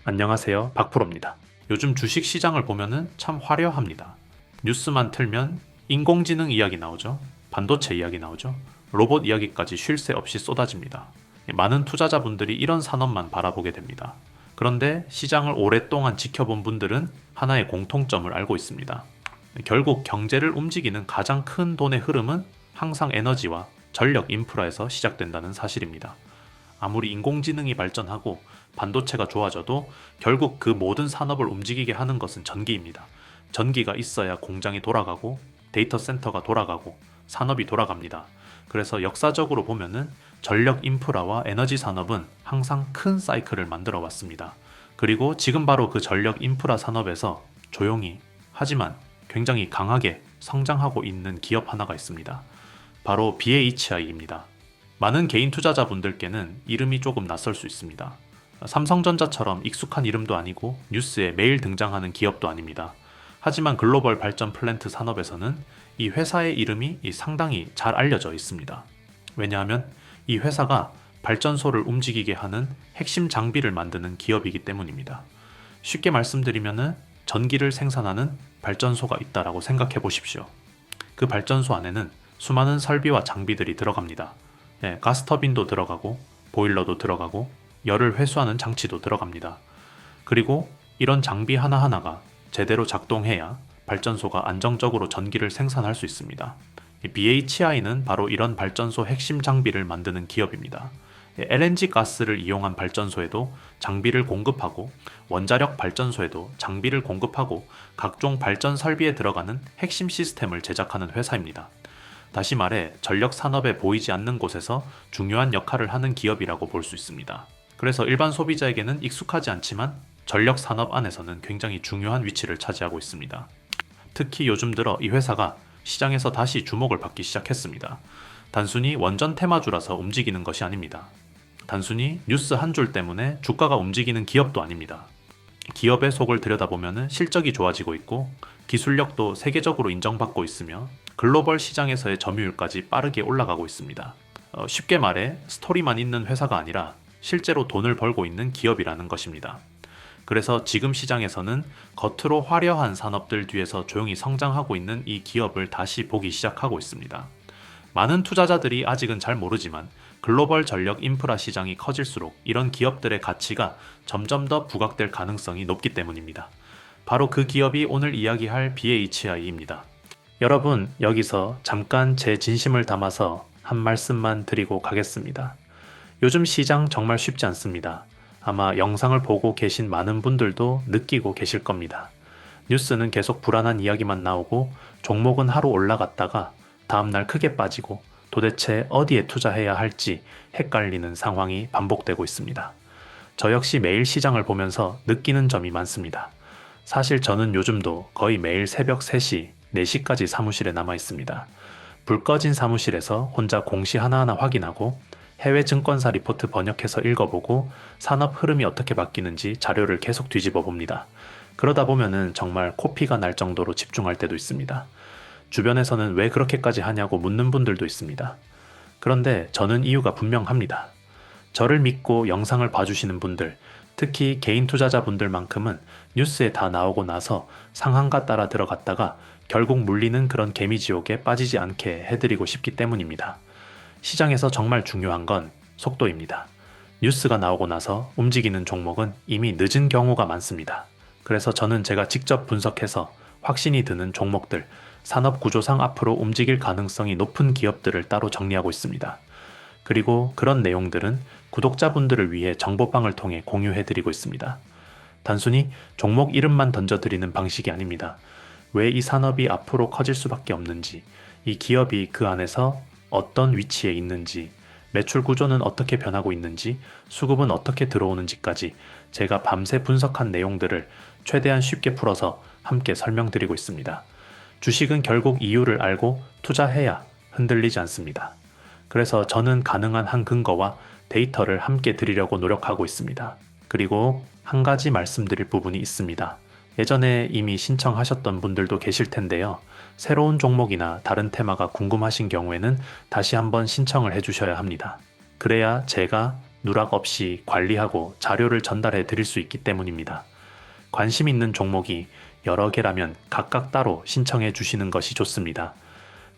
안녕하세요, 박프로입니다. 요즘 주식 시장을 보면은 참 화려합니다. 뉴스만 틀면 인공지능 이야기 나오죠. 반도체 이야기 나오죠. 로봇 이야기까지 쉴 새 없이 쏟아집니다. 많은 투자자분들이 이런 산업만 바라보게 됩니다. 그런데 시장을 오랫동안 지켜본 분들은 하나의 공통점을 알고 있습니다. 결국 경제를 움직이는 가장 큰 돈의 흐름은 항상 에너지와 전력 인프라에서 시작된다는 사실입니다. 아무리 인공지능이 발전하고 반도체가 좋아져도 결국 그 모든 산업을 움직이게 하는 것은 전기입니다. 전기가 있어야 공장이 돌아가고 데이터 센터가 돌아가고 산업이 돌아갑니다. 그래서 역사적으로 보면은 전력 인프라와 에너지 산업은 항상 큰 사이클을 만들어 왔습니다. 그리고 지금 바로 그 전력 인프라 산업에서 조용히 하지만 굉장히 강하게 성장하고 있는 기업 하나가 있습니다. 바로 BHI입니다. 많은 개인 투자자분들께는 이름이 조금 낯설 수 있습니다. 삼성전자처럼 익숙한 이름도 아니고 뉴스에 매일 등장하는 기업도 아닙니다. 하지만 글로벌 발전 플랜트 산업에서는 이 회사의 이름이 상당히 잘 알려져 있습니다. 왜냐하면 이 회사가 발전소를 움직이게 하는 핵심 장비를 만드는 기업이기 때문입니다. 쉽게 말씀드리면은 전기를 생산하는 발전소가 있다라고 생각해 보십시오. 그 발전소 안에는 수많은 설비와 장비들이 들어갑니다. 가스터빈도 들어가고 보일러도 들어가고 열을 회수하는 장치도 들어갑니다. 그리고 이런 장비 하나하나가 제대로 작동해야 발전소가 안정적으로 전기를 생산할 수 있습니다. BHI는 바로 이런 발전소 핵심 장비를 만드는 기업입니다. LNG 가스를 이용한 발전소에도 장비를 공급하고 원자력 발전소에도 장비를 공급하고 각종 발전 설비에 들어가는 핵심 시스템을 제작하는 회사입니다. 다시 말해 전력 산업에 보이지 않는 곳에서 중요한 역할을 하는 기업이라고 볼 수 있습니다. 그래서 일반 소비자에게는 익숙하지 않지만 전력 산업 안에서는 굉장히 중요한 위치를 차지하고 있습니다. 특히 요즘 들어 이 회사가 시장에서 다시 주목을 받기 시작했습니다. 단순히 원전 테마주라서 움직이는 것이 아닙니다. 단순히 뉴스 한 줄 때문에 주가가 움직이는 기업도 아닙니다. 기업의 속을 들여다보면 실적이 좋아지고 있고 기술력도 세계적으로 인정받고 있으며 글로벌 시장에서의 점유율까지 빠르게 올라가고 있습니다. 쉽게 말해 스토리만 있는 회사가 아니라 실제로 돈을 벌고 있는 기업이라는 것입니다. 그래서 지금 시장에서는 겉으로 화려한 산업들 뒤에서 조용히 성장하고 있는 이 기업을 다시 보기 시작하고 있습니다. 많은 투자자들이 아직은 잘 모르지만 글로벌 전력 인프라 시장이 커질수록 이런 기업들의 가치가 점점 더 부각될 가능성이 높기 때문입니다. 바로 그 기업이 오늘 이야기할 BHI입니다. 여러분, 여기서 잠깐 제 진심을 담아서 한 말씀만 드리고 가겠습니다. 요즘 시장 정말 쉽지 않습니다. 아마 영상을 보고 계신 많은 분들도 느끼고 계실 겁니다. 뉴스는 계속 불안한 이야기만 나오고 종목은 하루 올라갔다가 다음날 크게 빠지고 도대체 어디에 투자해야 할지 헷갈리는 상황이 반복되고 있습니다. 저 역시 매일 시장을 보면서 느끼는 점이 많습니다. 사실 저는 요즘도 거의 매일 새벽 3시, 4시까지 사무실에 남아 있습니다. 불 꺼진 사무실에서 혼자 공시 하나하나 확인하고 해외 증권사 리포트 번역해서 읽어보고 산업 흐름이 어떻게 바뀌는지 자료를 계속 뒤집어 봅니다. 그러다 보면은 정말 코피가 날 정도로 집중할 때도 있습니다. 주변에서는 왜 그렇게까지 하냐고 묻는 분들도 있습니다. 그런데 저는 이유가 분명합니다. 저를 믿고 영상을 봐주시는 분들, 특히 개인 투자자분들만큼은 뉴스에 다 나오고 나서 상한가 따라 들어갔다가 결국 물리는 그런 개미지옥에 빠지지 않게 해드리고 싶기 때문입니다. 시장에서 정말 중요한 건 속도입니다. 뉴스가 나오고 나서 움직이는 종목은 이미 늦은 경우가 많습니다. 그래서 저는 제가 직접 분석해서 확신이 드는 종목들, 산업 구조상 앞으로 움직일 가능성이 높은 기업들을 따로 정리하고 있습니다. 그리고 그런 내용들은 구독자분들을 위해 정보방을 통해 공유해드리고 있습니다. 단순히 종목 이름만 던져드리는 방식이 아닙니다. 왜 이 산업이 앞으로 커질 수밖에 없는지, 이 기업이 그 안에서 어떤 위치에 있는지, 매출 구조는 어떻게 변하고 있는지, 수급은 어떻게 들어오는지까지 제가 밤새 분석한 내용들을 최대한 쉽게 풀어서 함께 설명드리고 있습니다. 주식은 결국 이유를 알고 투자해야 흔들리지 않습니다. 그래서 저는 가능한 한 근거와 데이터를 함께 드리려고 노력하고 있습니다. 그리고 한 가지 말씀드릴 부분이 있습니다. 예전에 이미 신청하셨던 분들도 계실 텐데요. 새로운 종목이나 다른 테마가 궁금하신 경우에는 다시 한번 신청을 해주셔야 합니다. 그래야 제가 누락 없이 관리하고 자료를 전달해 드릴 수 있기 때문입니다. 관심 있는 종목이 여러 개라면 각각 따로 신청해 주시는 것이 좋습니다.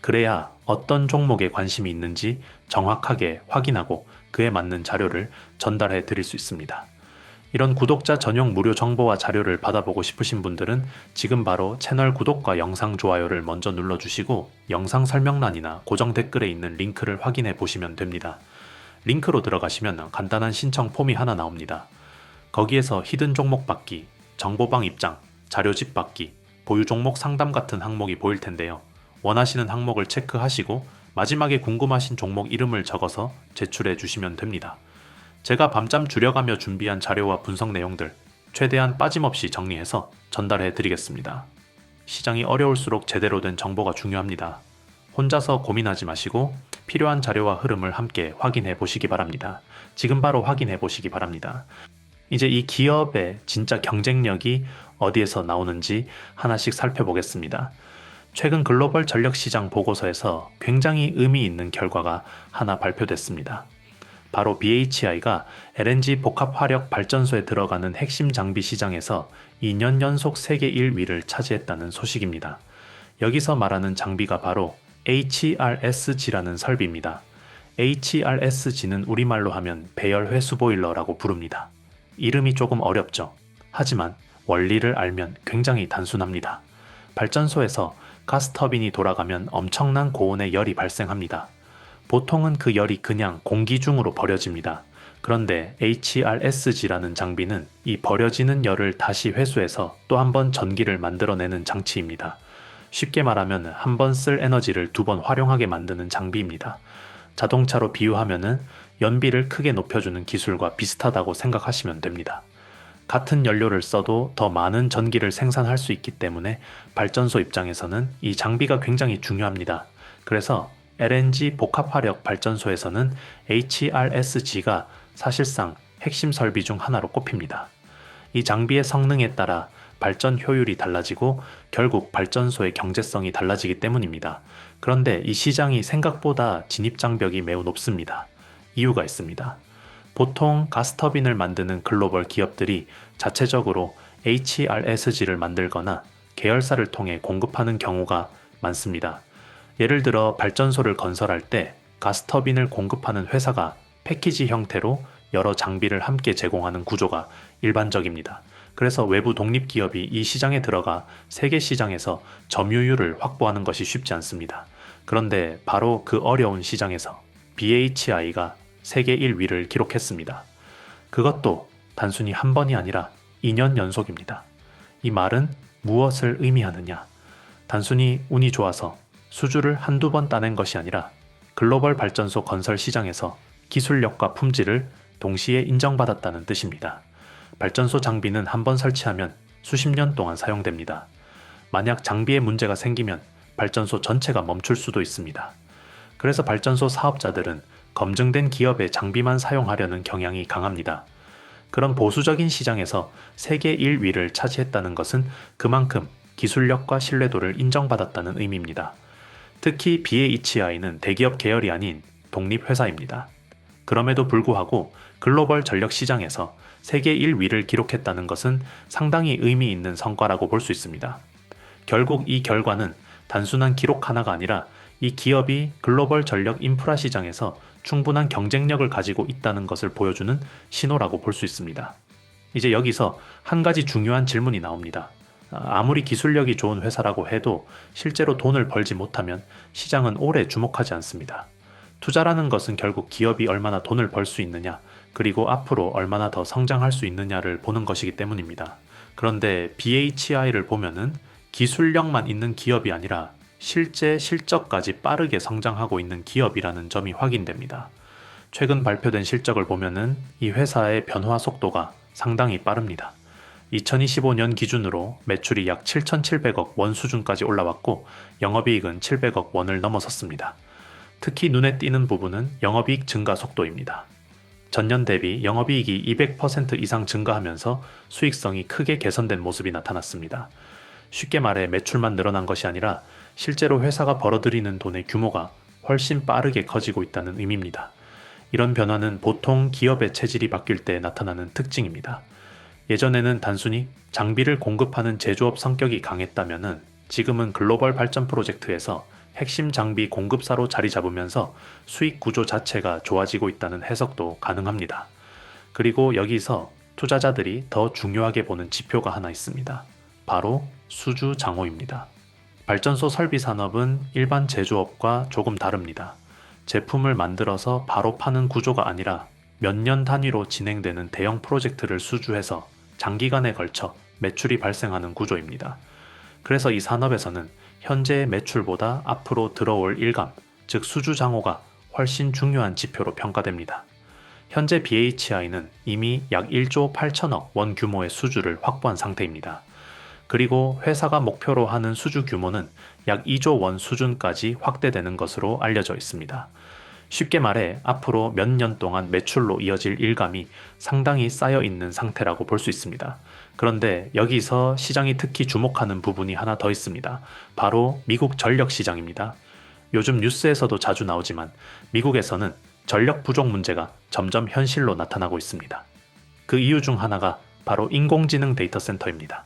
그래야 어떤 종목에 관심이 있는지 정확하게 확인하고 그에 맞는 자료를 전달해 드릴 수 있습니다. 이런 구독자 전용 무료 정보와 자료를 받아보고 싶으신 분들은 지금 바로 채널 구독과 영상 좋아요를 먼저 눌러주시고 영상 설명란이나 고정 댓글에 있는 링크를 확인해 보시면 됩니다. 링크로 들어가시면 간단한 신청 폼이 하나 나옵니다. 거기에서 히든 종목 받기, 정보방 입장, 자료집 받기, 보유 종목 상담 같은 항목이 보일 텐데요. 원하시는 항목을 체크하시고 마지막에 궁금하신 종목 이름을 적어서 제출해 주시면 됩니다. 제가 밤잠 줄여가며 준비한 자료와 분석 내용들 최대한 빠짐없이 정리해서 전달해 드리겠습니다. 시장이 어려울수록 제대로 된 정보가 중요합니다. 혼자서 고민하지 마시고 필요한 자료와 흐름을 함께 확인해 보시기 바랍니다. 지금 바로 확인해 보시기 바랍니다. 이제 이 기업의 진짜 경쟁력이 어디에서 나오는지 하나씩 살펴보겠습니다. 최근 글로벌 전력시장 보고서에서 굉장히 의미 있는 결과가 하나 발표됐습니다. 바로 BHI가 LNG 복합화력 발전소에 들어가는 핵심 장비 시장에서 2년 연속 세계 1위를 차지했다는 소식입니다. 여기서 말하는 장비가 바로 HRSG라는 설비입니다. HRSG는 우리말로 하면 배열 회수 보일러라고 부릅니다. 이름이 조금 어렵죠. 하지만 원리를 알면 굉장히 단순합니다. 발전소에서 가스터빈이 돌아가면 엄청난 고온의 열이 발생합니다. 보통은 그 열이 그냥 공기 중으로 버려집니다. 그런데 HRSG라는 장비는 이 버려지는 열을 다시 회수해서 또 한 번 전기를 만들어내는 장치입니다. 쉽게 말하면 한 번 쓸 에너지를 두 번 활용하게 만드는 장비입니다. 자동차로 비유하면은 연비를 크게 높여주는 기술과 비슷하다고 생각하시면 됩니다. 같은 연료를 써도 더 많은 전기를 생산할 수 있기 때문에 발전소 입장에서는 이 장비가 굉장히 중요합니다. 그래서 LNG 복합화력 발전소에서는 HRSG가 사실상 핵심 설비 중 하나로 꼽힙니다. 이 장비의 성능에 따라 발전 효율이 달라지고 결국 발전소의 경제성이 달라지기 때문입니다. 그런데 이 시장이 생각보다 진입장벽이 매우 높습니다. 이유가 있습니다. 보통 가스터빈을 만드는 글로벌 기업들이 자체적으로 HRSG를 만들거나 계열사를 통해 공급하는 경우가 많습니다. 예를 들어 발전소를 건설할 때 가스터빈을 공급하는 회사가 패키지 형태로 여러 장비를 함께 제공하는 구조가 일반적입니다. 그래서 외부 독립기업이 이 시장에 들어가 세계 시장에서 점유율을 확보하는 것이 쉽지 않습니다. 그런데 바로 그 어려운 시장에서 BHI가 세계 1위를 기록했습니다. 그것도 단순히 한 번이 아니라 2년 연속입니다. 이 말은 무엇을 의미하느냐? 단순히 운이 좋아서 수주를 한두 번 따낸 것이 아니라 글로벌 발전소 건설 시장에서 기술력과 품질을 동시에 인정받았다는 뜻입니다. 발전소 장비는 한 번 설치하면 수십 년 동안 사용됩니다. 만약 장비에 문제가 생기면 발전소 전체가 멈출 수도 있습니다. 그래서 발전소 사업자들은 검증된 기업의 장비만 사용하려는 경향이 강합니다. 그런 보수적인 시장에서 세계 1위를 차지했다는 것은 그만큼 기술력과 신뢰도를 인정받았다는 의미입니다. 특히 BHI는 대기업 계열이 아닌 독립회사입니다. 그럼에도 불구하고 글로벌 전력 시장에서 세계 1위를 기록했다는 것은 상당히 의미 있는 성과라고 볼 수 있습니다. 결국 이 결과는 단순한 기록 하나가 아니라 이 기업이 글로벌 전력 인프라 시장에서 충분한 경쟁력을 가지고 있다는 것을 보여주는 신호라고 볼 수 있습니다. 이제 여기서 한 가지 중요한 질문이 나옵니다. 아무리 기술력이 좋은 회사라고 해도 실제로 돈을 벌지 못하면 시장은 오래 주목하지 않습니다. 투자라는 것은 결국 기업이 얼마나 돈을 벌 수 있느냐, 그리고 앞으로 얼마나 더 성장할 수 있느냐를 보는 것이기 때문입니다. 그런데 BHI를 보면은 기술력만 있는 기업이 아니라 실제 실적까지 빠르게 성장하고 있는 기업이라는 점이 확인됩니다. 최근 발표된 실적을 보면은 이 회사의 변화 속도가 상당히 빠릅니다. 2025년 기준으로 매출이 약 7,700억 원 수준까지 올라왔고 영업이익은 700억 원을 넘어섰습니다. 특히 눈에 띄는 부분은 영업이익 증가 속도입니다. 전년 대비 영업이익이 200% 이상 증가하면서 수익성이 크게 개선된 모습이 나타났습니다. 쉽게 말해 매출만 늘어난 것이 아니라 실제로 회사가 벌어들이는 돈의 규모가 훨씬 빠르게 커지고 있다는 의미입니다. 이런 변화는 보통 기업의 체질이 바뀔 때 나타나는 특징입니다. 예전에는 단순히 장비를 공급하는 제조업 성격이 강했다면은 지금은 글로벌 발전 프로젝트에서 핵심 장비 공급사로 자리 잡으면서 수익 구조 자체가 좋아지고 있다는 해석도 가능합니다. 그리고 여기서 투자자들이 더 중요하게 보는 지표가 하나 있습니다. 바로 수주 장호입니다. 발전소 설비 산업은 일반 제조업과 조금 다릅니다. 제품을 만들어서 바로 파는 구조가 아니라 몇 년 단위로 진행되는 대형 프로젝트를 수주해서 장기간에 걸쳐 매출이 발생하는 구조입니다. 그래서 이 산업에서는 현재의 매출보다 앞으로 들어올 일감, 즉 수주 장호가 훨씬 중요한 지표로 평가됩니다. 현재 BHI는 이미 약 1조 8천억 원 규모의 수주를 확보한 상태입니다. 그리고 회사가 목표로 하는 수주 규모는 약 2조 원 수준까지 확대되는 것으로 알려져 있습니다. 쉽게 말해 앞으로 몇 년 동안 매출로 이어질 일감이 상당히 쌓여 있는 상태라고 볼 수 있습니다. 그런데 여기서 시장이 특히 주목하는 부분이 하나 더 있습니다. 바로 미국 전력 시장입니다. 요즘 뉴스에서도 자주 나오지만 미국에서는 전력 부족 문제가 점점 현실로 나타나고 있습니다. 그 이유 중 하나가 바로 인공지능 데이터 센터입니다.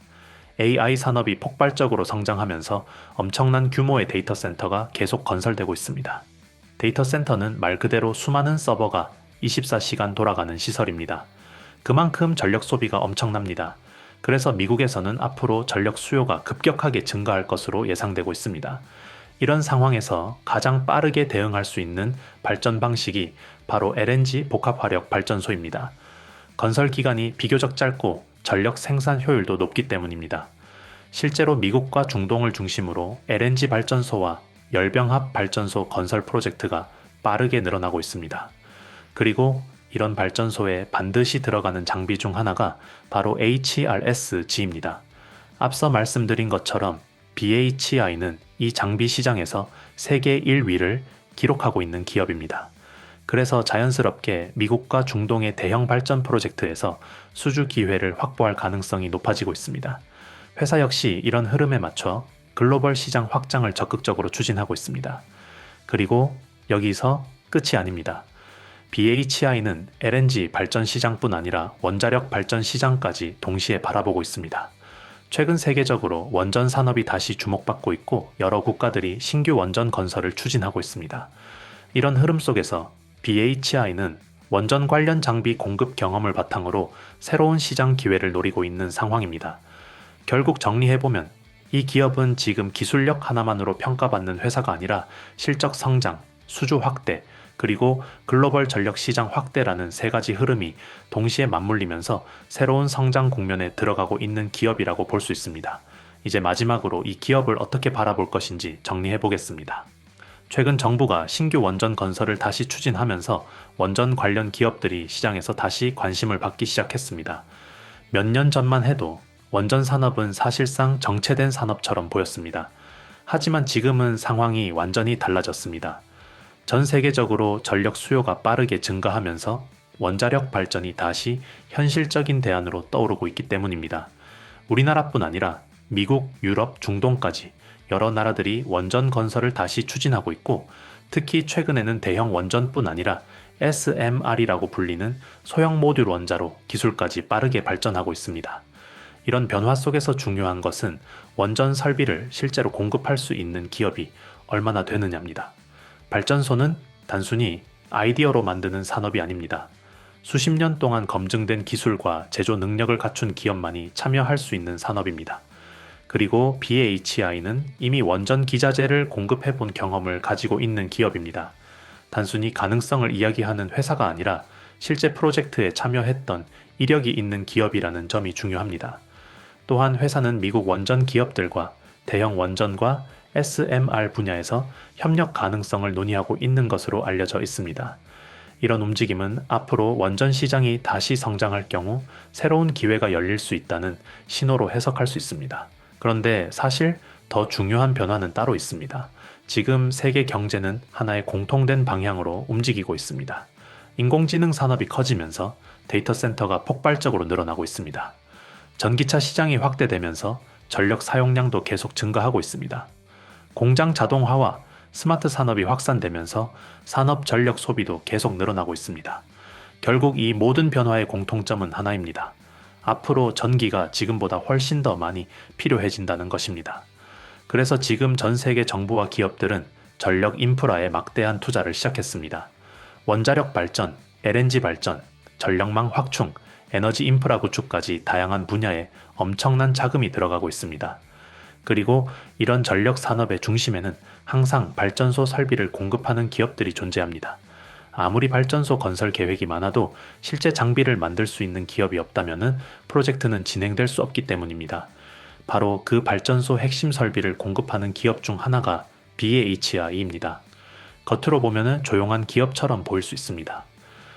AI 산업이 폭발적으로 성장하면서 엄청난 규모의 데이터 센터가 계속 건설되고 있습니다. 데이터 센터는 말 그대로 수많은 서버가 24시간 돌아가는 시설입니다. 그만큼 전력 소비가 엄청납니다. 그래서 미국에서는 앞으로 전력 수요가 급격하게 증가할 것으로 예상되고 있습니다. 이런 상황에서 가장 빠르게 대응할 수 있는 발전 방식이 바로 LNG 복합화력 발전소입니다. 건설 기간이 비교적 짧고 전력 생산 효율도 높기 때문입니다. 실제로 미국과 중동을 중심으로 LNG 발전소와 열병합 발전소 건설 프로젝트가 빠르게 늘어나고 있습니다. 그리고 이런 발전소에 반드시 들어가는 장비 중 하나가 바로 HRSG입니다. 앞서 말씀드린 것처럼 BHI는 이 장비 시장에서 세계 1위를 기록하고 있는 기업입니다. 그래서 자연스럽게 미국과 중동의 대형 발전 프로젝트에서 수주 기회를 확보할 가능성이 높아지고 있습니다. 회사 역시 이런 흐름에 맞춰 글로벌 시장 확장을 적극적으로 추진하고 있습니다. 그리고 여기서 끝이 아닙니다. BHI는 LNG 발전 시장뿐 아니라 원자력 발전 시장까지 동시에 바라보고 있습니다. 최근 세계적으로 원전 산업이 다시 주목받고 있고 여러 국가들이 신규 원전 건설을 추진하고 있습니다. 이런 흐름 속에서 BHI는 원전 관련 장비 공급 경험을 바탕으로 새로운 시장 기회를 노리고 있는 상황입니다. 결국 정리해보면 이 기업은 지금 기술력 하나만으로 평가받는 회사가 아니라 실적 성장, 수주 확대, 그리고 글로벌 전력 시장 확대라는 세 가지 흐름이 동시에 맞물리면서 새로운 성장 국면에 들어가고 있는 기업이라고 볼 수 있습니다. 이제 마지막으로 이 기업을 어떻게 바라볼 것인지 정리해 보겠습니다. 최근 정부가 신규 원전 건설을 다시 추진하면서 원전 관련 기업들이 시장에서 다시 관심을 받기 시작했습니다. 몇 년 전만 해도 원전 산업은 사실상 정체된 산업처럼 보였습니다. 하지만 지금은 상황이 완전히 달라졌습니다. 전 세계적으로 전력 수요가 빠르게 증가하면서 원자력 발전이 다시 현실적인 대안으로 떠오르고 있기 때문입니다. 우리나라뿐 아니라 미국, 유럽, 중동까지 여러 나라들이 원전 건설을 다시 추진하고 있고 특히 최근에는 대형 원전뿐 아니라 SMR이라고 불리는 소형 모듈 원자로 기술까지 빠르게 발전하고 있습니다. 이런 변화 속에서 중요한 것은 원전 설비를 실제로 공급할 수 있는 기업이 얼마나 되느냐입니다. 발전소는 단순히 아이디어로 만드는 산업이 아닙니다. 수십 년 동안 검증된 기술과 제조 능력을 갖춘 기업만이 참여할 수 있는 산업입니다. 그리고 BHI는 이미 원전 기자재를 공급해 본 경험을 가지고 있는 기업입니다. 단순히 가능성을 이야기하는 회사가 아니라 실제 프로젝트에 참여했던 이력이 있는 기업이라는 점이 중요합니다. 또한 회사는 미국 원전 기업들과 대형 원전과 SMR 분야에서 협력 가능성을 논의하고 있는 것으로 알려져 있습니다. 이런 움직임은 앞으로 원전 시장이 다시 성장할 경우 새로운 기회가 열릴 수 있다는 신호로 해석할 수 있습니다. 그런데 사실 더 중요한 변화는 따로 있습니다. 지금 세계 경제는 하나의 공통된 방향으로 움직이고 있습니다. 인공지능 산업이 커지면서 데이터 센터가 폭발적으로 늘어나고 있습니다. 전기차 시장이 확대되면서 전력 사용량도 계속 증가하고 있습니다. 공장 자동화와 스마트 산업이 확산되면서 산업 전력 소비도 계속 늘어나고 있습니다. 결국 이 모든 변화의 공통점은 하나입니다. 앞으로 전기가 지금보다 훨씬 더 많이 필요해진다는 것입니다. 그래서 지금 전 세계 정부와 기업들은 전력 인프라에 막대한 투자를 시작했습니다. 원자력 발전, LNG 발전, 전력망 확충, 에너지 인프라 구축까지 다양한 분야에 엄청난 자금이 들어가고 있습니다. 그리고 이런 전력 산업의 중심에는 항상 발전소 설비를 공급하는 기업들이 존재합니다. 아무리 발전소 건설 계획이 많아도 실제 장비를 만들 수 있는 기업이 없다면 프로젝트는 진행될 수 없기 때문입니다. 바로 그 발전소 핵심 설비를 공급하는 기업 중 하나가 BHI입니다. 겉으로 보면 조용한 기업처럼 보일 수 있습니다.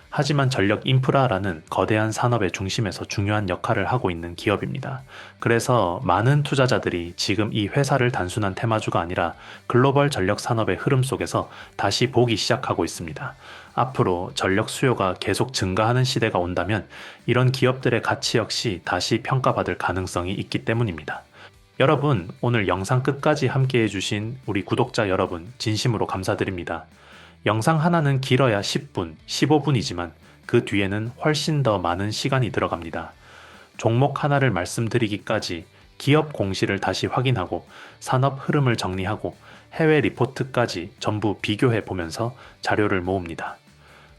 하지만 전력 인프라라는 거대한 산업의 중심에서 중요한 역할을 하고 있는 기업입니다. 그래서 많은 투자자들이 지금 이 회사를 단순한 테마주가 아니라 글로벌 전력 산업의 흐름 속에서 다시 보기 시작하고 있습니다. 앞으로 전력 수요가 계속 증가하는 시대가 온다면 이런 기업들의 가치 역시 다시 평가받을 가능성이 있기 때문입니다. 여러분, 오늘 영상 끝까지 함께 해주신 우리 구독자 여러분 진심으로 감사드립니다. 영상 하나는 길어야 10분, 15분이지만 그 뒤에는 훨씬 더 많은 시간이 들어갑니다. 종목 하나를 말씀드리기까지 기업 공시를 다시 확인하고 산업 흐름을 정리하고 해외 리포트까지 전부 비교해 보면서 자료를 모읍니다.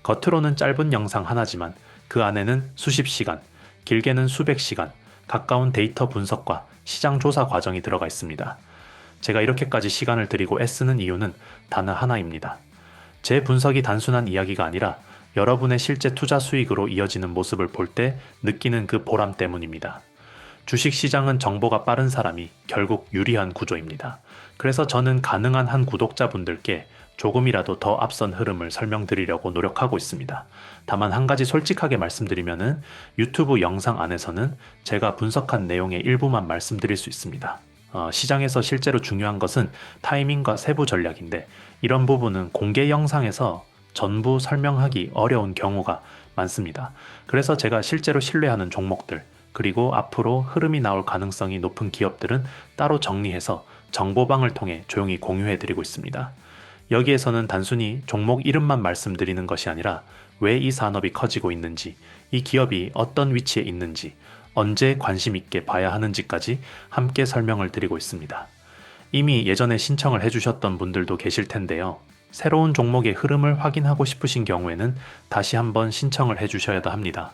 겉으로는 짧은 영상 하나지만 그 안에는 수십 시간, 길게는 수백 시간, 가까운 데이터 분석과 시장 조사 과정이 들어가 있습니다. 제가 이렇게까지 시간을 들이고 애쓰는 이유는 단 하나입니다. 제 분석이 단순한 이야기가 아니라 여러분의 실제 투자 수익으로 이어지는 모습을 볼 때 느끼는 그 보람 때문입니다. 주식시장은 정보가 빠른 사람이 결국 유리한 구조입니다. 그래서 저는 가능한 한 구독자분들께 조금이라도 더 앞선 흐름을 설명드리려고 노력하고 있습니다. 다만 한 가지 솔직하게 말씀드리면은 유튜브 영상 안에서는 제가 분석한 내용의 일부만 말씀드릴 수 있습니다. 시장에서 실제로 중요한 것은 타이밍과 세부 전략인데 이런 부분은 공개 영상에서 전부 설명하기 어려운 경우가 많습니다. 그래서 제가 실제로 신뢰하는 종목들 그리고 앞으로 흐름이 나올 가능성이 높은 기업들은 따로 정리해서 정보방을 통해 조용히 공유해드리고 있습니다. 여기에서는 단순히 종목 이름만 말씀드리는 것이 아니라 왜 이 산업이 커지고 있는지, 이 기업이 어떤 위치에 있는지, 언제 관심 있게 봐야 하는지까지 함께 설명을 드리고 있습니다. 이미 예전에 신청을 해주셨던 분들도 계실 텐데요. 새로운 종목의 흐름을 확인하고 싶으신 경우에는 다시 한번 신청을 해주셔야 합니다.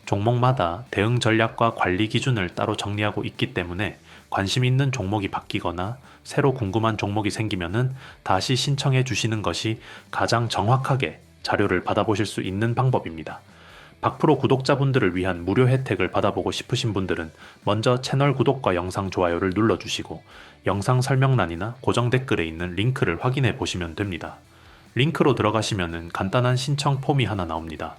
종목마다 대응 전략과 관리 기준을 따로 정리하고 있기 때문에 관심 있는 종목이 바뀌거나 새로 궁금한 종목이 생기면은 다시 신청해 주시는 것이 가장 정확하게 자료를 받아보실 수 있는 방법입니다. 박프로 구독자분들을 위한 무료 혜택을 받아보고 싶으신 분들은 먼저 채널 구독과 영상 좋아요를 눌러주시고 영상 설명란이나 고정 댓글에 있는 링크를 확인해 보시면 됩니다. 링크로 들어가시면은 간단한 신청 폼이 하나 나옵니다.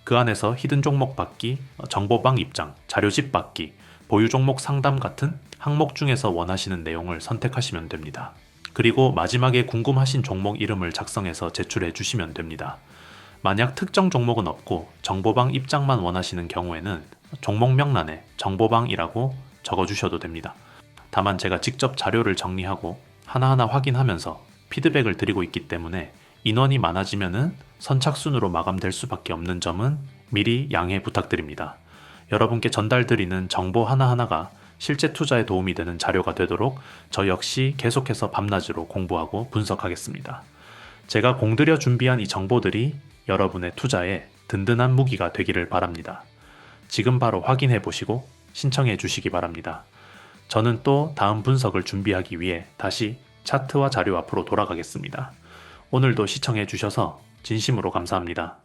그 안에서 히든 종목 받기, 정보방 입장, 자료집 받기, 보유 종목 상담 같은 항목 중에서 원하시는 내용을 선택하시면 됩니다. 그리고 마지막에 궁금하신 종목 이름을 작성해서 제출해 주시면 됩니다. 만약 특정 종목은 없고 정보방 입장만 원하시는 경우에는 종목 명란에 정보방이라고 적어주셔도 됩니다. 다만 제가 직접 자료를 정리하고 하나하나 확인하면서 피드백을 드리고 있기 때문에 인원이 많아지면은 선착순으로 마감될 수밖에 없는 점은 미리 양해 부탁드립니다. 여러분께 전달드리는 정보 하나하나가 실제 투자에 도움이 되는 자료가 되도록 저 역시 계속해서 밤낮으로 공부하고 분석하겠습니다. 제가 공들여 준비한 이 정보들이 여러분의 투자에 든든한 무기가 되기를 바랍니다. 지금 바로 확인해 보시고 신청해 주시기 바랍니다. 저는 또 다음 분석을 준비하기 위해 다시 차트와 자료 앞으로 돌아가겠습니다. 오늘도 시청해 주셔서 진심으로 감사합니다.